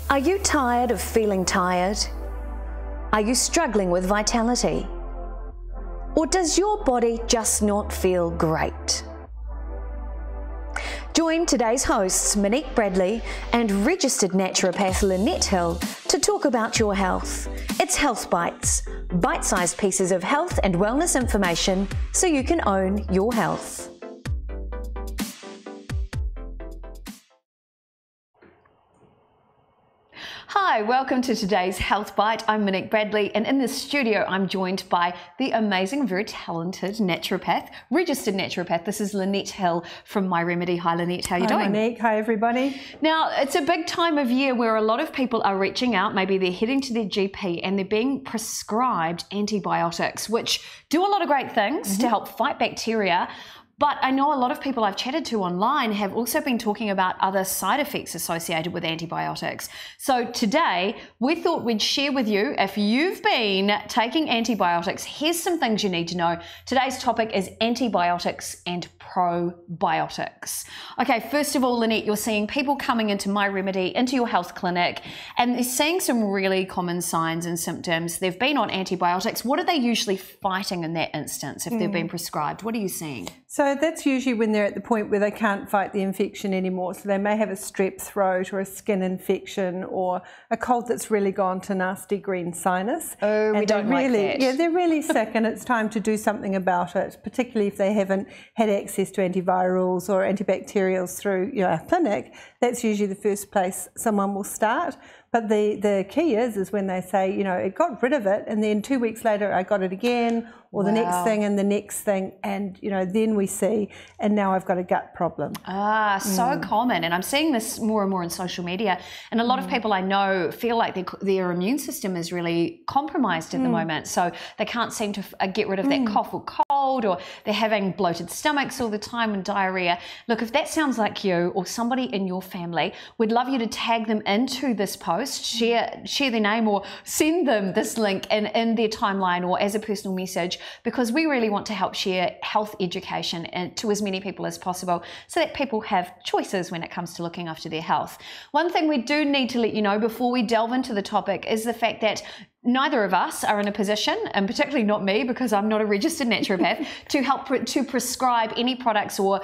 Are you tired of feeling tired? Are you struggling with vitality? Or does your body just not feel great? Join today's hosts, Monique Bradley and registered naturopath Lynette Hill, to talk about your health. It's Health Bites, bite-sized pieces of health and wellness information so you can own your health. Hi, welcome to today's Health Bite. I'm Monique Bradley, and in the studio I'm joined by the amazing, very talented naturopath, registered naturopath. This is Lynette Hill from My Remedy. Hi Lynette, how are you doing? Hi Monique, hi everybody. Now, it's a big time of year where a lot of people are reaching out, maybe they're heading to their GP and they're being prescribed antibiotics, which do a lot of great things to help fight bacteria. But I know a lot of people I've chatted to online have also been talking about other side effects associated with antibiotics. So today, we thought we'd share with you, if you've been taking antibiotics, here's some things you need to know. Today's topic is antibiotics and probiotics. Okay, first of all, Lynette, you're seeing people coming into My Remedy, into your health clinic, and they're seeing some really common signs and symptoms. They've been on antibiotics. What are they usually fighting in that instance if they've been prescribed? What are you seeing? So that's usually when they're at the point where they can't fight the infection anymore. So they may have a strep throat or a skin infection or a cold that's really gone to nasty green sinus. Oh, and we don't like that. Yeah, they're really sick and it's time to do something about it, particularly if they haven't had access to antivirals or antibacterials through our clinic. That's usually the first place someone will start. But the key is when they say, it got rid of it and then 2 weeks later I got it again, or the next thing and the next thing, and then we see, and now I've got a gut problem. Ah, so common, and I'm seeing this more and more in social media, and a lot of people I know feel like their immune system is really compromised at the moment, so they can't seem to get rid of that cough or cold, or they're having bloated stomachs all the time and diarrhea. Look, if that sounds like you or somebody in your family, we'd love you to tag them into this post, share their name or send them this link in their timeline or as a personal message, because we really want to help share health education to as many people as possible so that people have choices when it comes to looking after their health. One thing we do need to let you know before we delve into the topic is the fact that neither of us are in a position, and particularly not me because I'm not a registered naturopath, to help to prescribe any products or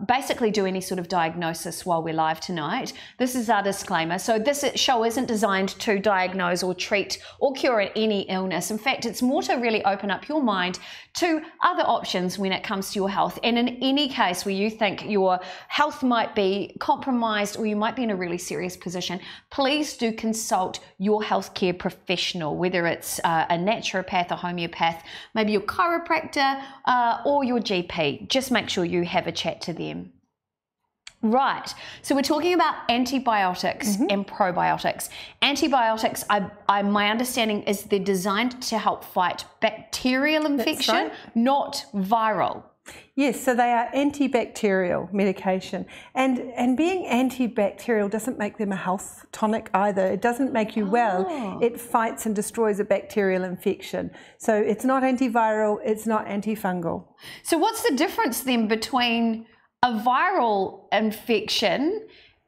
basically do any sort of diagnosis while we're live tonight. This is our disclaimer. So this show isn't designed to diagnose or treat or cure any illness. In fact, it's more to really open up your mind to other options when it comes to your health. And in any case where you think your health might be compromised or you might be in a really serious position, please do consult your healthcare professional, whether it's a naturopath, a homeopath, maybe your chiropractor or your GP. Just make sure you have a chat to them. Right, so we're talking about antibiotics and probiotics. Antibiotics, my understanding is they're designed to help fight bacterial infection, not viral. Yes, so they are antibacterial medication, and being antibacterial doesn't make them a health tonic either. It doesn't make you well. It fights and destroys a bacterial infection. So it's not antiviral, it's not antifungal. So what's the difference then between a viral infection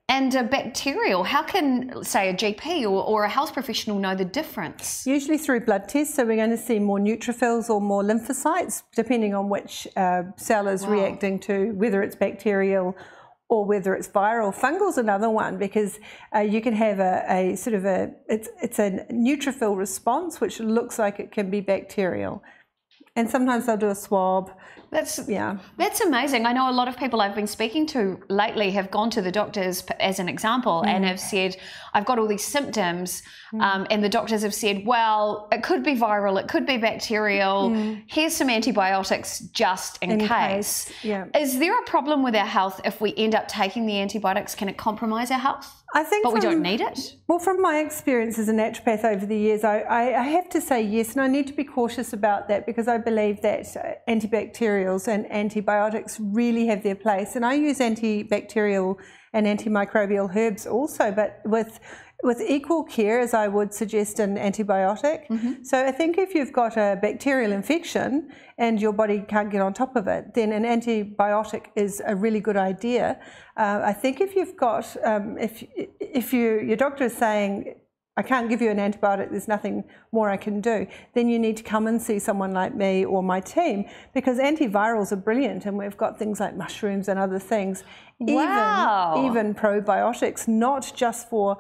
and a bacterial? How can, say, a GP or a health professional know the difference? Usually through blood tests, so we're going to see more neutrophils or more lymphocytes, depending on which cell is reacting to, whether it's bacterial or whether it's viral. Fungal's another one, because you can have it's a neutrophil response, which looks like it can be bacterial. And sometimes they'll do a swab. That's amazing. I know a lot of people I've been speaking to lately have gone to the doctors, as an example, and have said, I've got all these symptoms, and the doctors have said, well, it could be viral, it could be bacterial, here's some antibiotics just in case. Is there a problem with our health if we end up taking the antibiotics? Can it compromise our health? I think but we don't need it? Well, from my experience as a naturopath over the years, I have to say yes, and I need to be cautious about that, because I believe that antibacterials and antibiotics really have their place. And I use antibacterial and antimicrobial herbs also, but with equal care as I would suggest an antibiotic. So I think if you've got a bacterial infection and your body can't get on top of it, then an antibiotic is a really good idea. I think if you've got, if your doctor is saying, I can't give you an antibiotic, there's nothing more I can do, then you need to come and see someone like me or my team, because antivirals are brilliant, and we've got things like mushrooms and other things. Wow. Even probiotics, not just for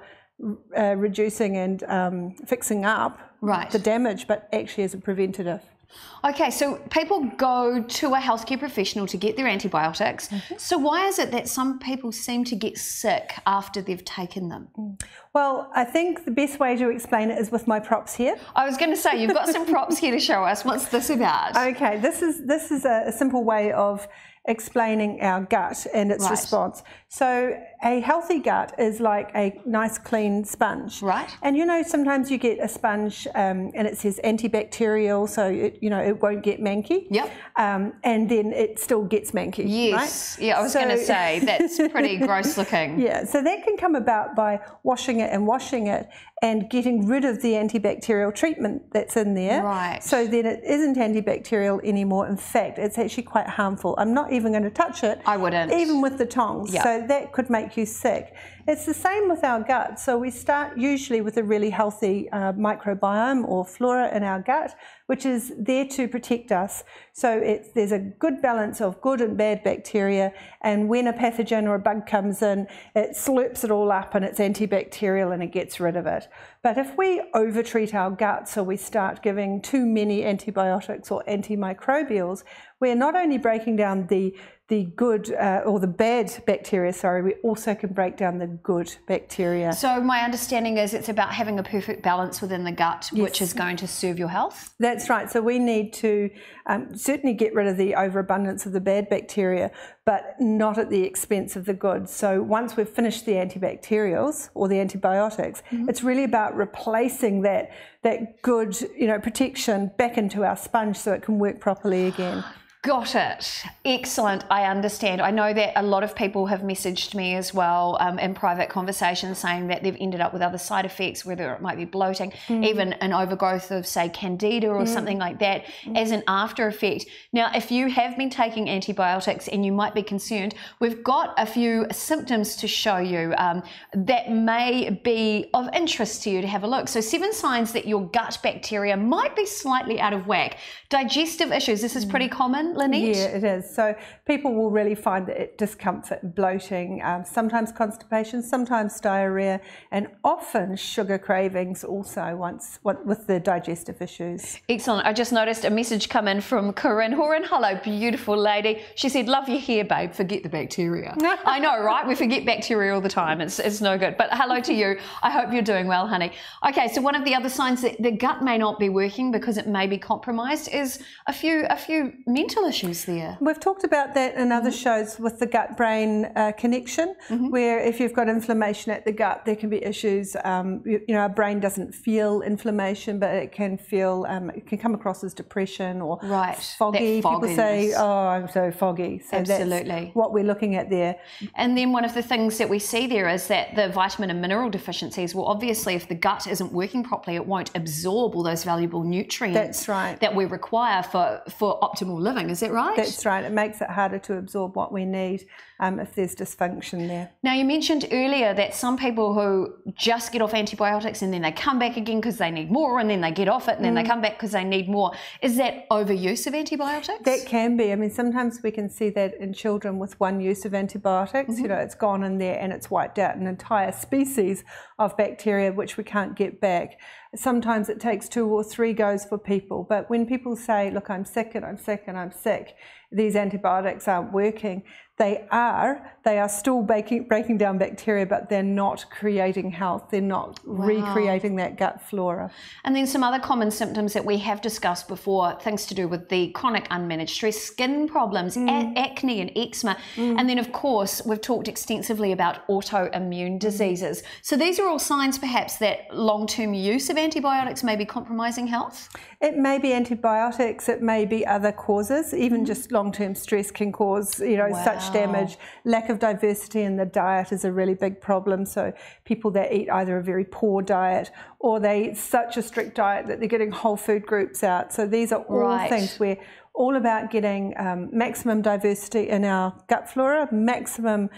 reducing and fixing up the damage, but actually as a preventative. Okay, so people go to a healthcare professional to get their antibiotics. So why is it that some people seem to get sick after they've taken them? Well, I think the best way to explain it is with my props here. I was going to say, you've got some props here to show us. What's this about? Okay, this is a simple way of explaining our gut and its response. So a healthy gut is like a nice clean sponge. Right. And you know, sometimes you get a sponge and it says antibacterial, so it won't get manky. Yep. And then it still gets manky. Yes. Right? Yeah, I was going to say, that's pretty gross looking. Yeah, so that can come about by washing it and getting rid of the antibacterial treatment that's in there. Right. So then it isn't antibacterial anymore. In fact, it's actually quite harmful. I'm not even going to touch it. I wouldn't. Even with the tongs. Yep. So that could make you sick. It's the same with our gut. So we start usually with a really healthy microbiome or flora in our gut, which is there to protect us. So there's a good balance of good and bad bacteria, and when a pathogen or a bug comes in, it slurps it all up and it's antibacterial and it gets rid of it. But if we overtreat our gut, so we start giving too many antibiotics or antimicrobials, we're not only breaking down the good or the bad bacteria, we also can break down the good bacteria. So my understanding is it's about having a perfect balance within the gut, which is going to serve your health? That's right. So we need to certainly get rid of the overabundance of the bad bacteria, but not at the expense of the good. So once we've finished the antibacterials or the antibiotics, it's really about replacing that good protection back into our sponge so it can work properly again. Got it. Excellent. I understand. I know that a lot of people have messaged me as well in private conversations saying that they've ended up with other side effects, whether it might be bloating, even an overgrowth of, say, candida or something like that as an after effect. Now, if you have been taking antibiotics and you might be concerned, we've got a few symptoms to show you that may be of interest to you to have a look. So 7 signs that your gut bacteria might be slightly out of whack. Digestive issues. This is pretty common, Lynette? Yeah, it is. So people will really find that discomfort and bloating, sometimes constipation, sometimes diarrhea, and often sugar cravings also with the digestive issues. Excellent. I just noticed a message come in from Corinne. Horan, hello, beautiful lady. She said, love your hair, babe. Forget the bacteria. I know, right? We forget bacteria all the time. It's no good. But hello to you. I hope you're doing well, honey. Okay, so one of the other signs that the gut may not be working because it may be compromised is a few mental issues there. We've talked about that in other shows with the gut-brain connection, where if you've got inflammation at the gut, there can be issues. Our brain doesn't feel inflammation, but it can feel, it can come across as depression or foggy. People say, oh, I'm so foggy. So absolutely. That's what we're looking at there. And then one of the things that we see there is that the vitamin and mineral deficiencies, well, obviously, if the gut isn't working properly, it won't absorb all those valuable nutrients that we require for optimal living. Is that right? That's right. It makes it harder to absorb what we need if there's dysfunction there. Now, you mentioned earlier that some people who just get off antibiotics and then they come back again because they need more, and then they get off it and then they come back because they need more. Is that overuse of antibiotics? That can be. I mean, sometimes we can see that in children with one use of antibiotics. It's gone in there and it's wiped out an entire species of bacteria which we can't get back. Sometimes it takes 2 or 3 goes for people. But when people say, look, I'm sick and I'm sick and I'm sick, these antibiotics aren't working, they are still breaking down bacteria, but they're not creating health. They're not recreating that gut flora. And then some other common symptoms that we have discussed before, things to do with the chronic unmanaged stress, skin problems, acne and eczema. And then, of course, we've talked extensively about autoimmune diseases. So these are all signs, perhaps, that long-term use of antibiotics may be compromising health? It may be antibiotics, it may be other causes. Even just long-term stress can cause, such damage. Lack of diversity in the diet is a really big problem. So people that eat either a very poor diet or they eat such a strict diet that they're getting whole food groups out. So these are all things where all about getting maximum diversity in our gut flora, maximum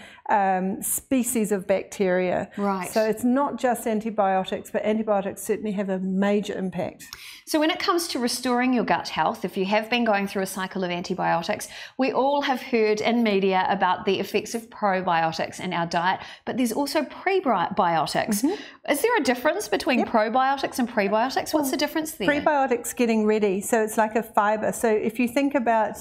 species of bacteria. Right. So it's not just antibiotics, but antibiotics certainly have a major impact. So when it comes to restoring your gut health, if you have been going through a cycle of antibiotics, we all have heard in media about the effects of probiotics in our diet, but there's also prebiotics. Is there a difference between probiotics and prebiotics? What's the difference there? Prebiotics getting ready, so it's like a fibre. So if you think about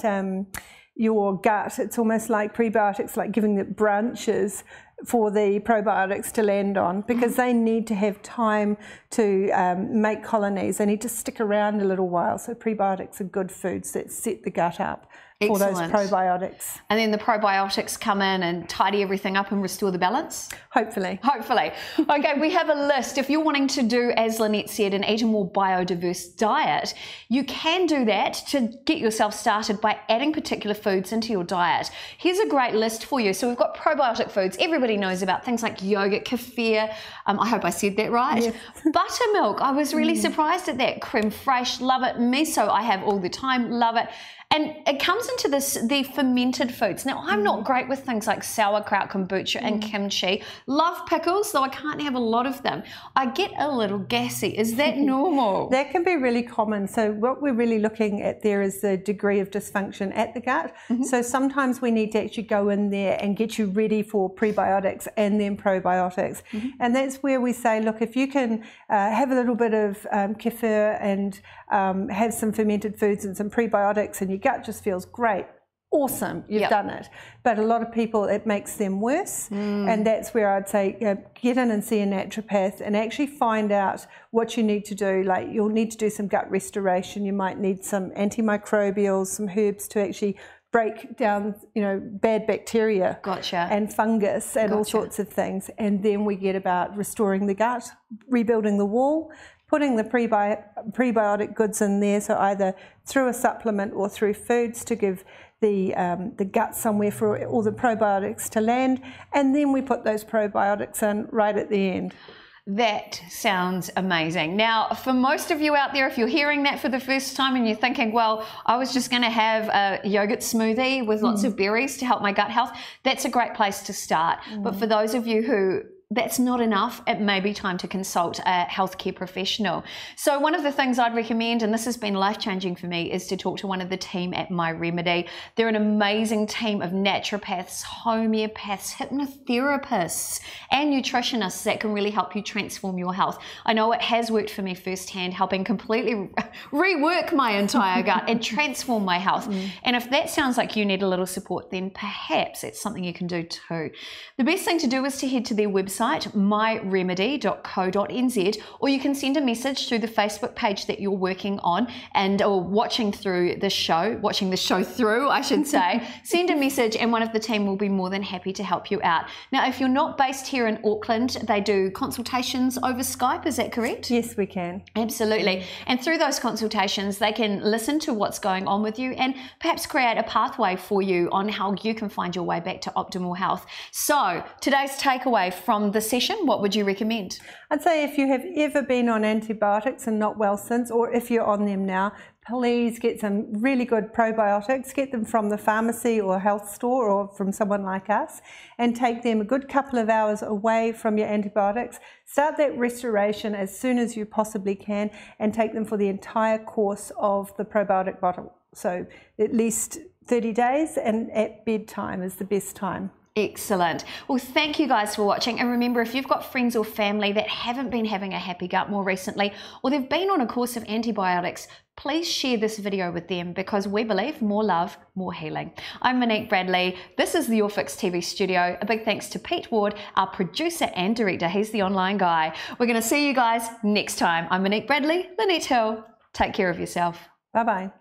your gut, it's almost like prebiotics, like giving it branches for the probiotics to land on, because they need to have time to make colonies. They need to stick around a little while. So prebiotics are good foods that set the gut up for those probiotics. And then the probiotics come in and tidy everything up and restore the balance? Hopefully. Hopefully. Okay, we have a list. If you're wanting to do, as Lynette said, and eat a more biodiverse diet, you can do that to get yourself started by adding particular foods into your diet. Here's a great list for you. So we've got probiotic foods. Everybody knows about things like yogurt, kefir. I hope I said that right. Yes. Buttermilk. I was really surprised at that. Creme fraiche, love it. Miso, I have all the time, love it. And it comes into the fermented foods. Now, I'm not great with things like sauerkraut, kombucha, and kimchi. Love pickles, though I can't have a lot of them. I get a little gassy. Is that normal? That can be really common. So what we're really looking at there is the degree of dysfunction at the gut. So sometimes we need to actually go in there and get you ready for prebiotics and then probiotics. And that's where we say, look, if you can have a little bit of kefir and have some fermented foods and some prebiotics and your gut just feels great, awesome, you've done it. But a lot of people, it makes them worse. And that's where I'd say get in and see a naturopath and actually find out what you need to do. Like, you'll need to do some gut restoration. You might need some antimicrobials, some herbs to actually break down, bad bacteria and fungus and all sorts of things. And then we get about restoring the gut, rebuilding the wall, putting the prebiotic goods in there, so either through a supplement or through foods to give the gut somewhere for all the probiotics to land, and then we put those probiotics in right at the end. That sounds amazing. Now, for most of you out there, if you're hearing that for the first time and you're thinking, well, I was just going to have a yogurt smoothie with lots of berries to help my gut health, that's a great place to start. But for those of you who that's not enough, it may be time to consult a healthcare professional. So one of the things I'd recommend, and this has been life-changing for me, is to talk to one of the team at My Remedy. They're an amazing team of naturopaths, homeopaths, hypnotherapists, and nutritionists that can really help you transform your health. I know it has worked for me firsthand, helping completely rework my entire gut and transform my health. And if that sounds like you need a little support, then perhaps it's something you can do too. The best thing to do is to head to their website, myremedy.co.nz, or you can send a message through the Facebook page that you're working on or watching through the show, I should say. Send a message and one of the team will be more than happy to help you out. Now, if you're not based here in Auckland, they do consultations over Skype, is that correct? Yes, we can. Absolutely. And through those consultations, they can listen to what's going on with you and perhaps create a pathway for you on how you can find your way back to optimal health. So, today's takeaway from the session, what would you recommend? I'd say if you have ever been on antibiotics and not well since, or if you're on them now, please get some really good probiotics. Get them from the pharmacy or health store or from someone like us, and take them a good couple of hours away from your antibiotics. Start that restoration as soon as you possibly can and take them for the entire course of the probiotic bottle. So at least 30 days, and at bedtime is the best time. Excellent. Well, thank you guys for watching. And remember, if you've got friends or family that haven't been having a happy gut more recently, or they've been on a course of antibiotics, please share this video with them, because we believe more love, more healing. I'm Monique Bradley. This is the Your Fix TV studio. A big thanks to Pete Ward, our producer and director. He's the online guy. We're going to see you guys next time. I'm Monique Bradley, Lynette Hill. Take care of yourself. Bye-bye.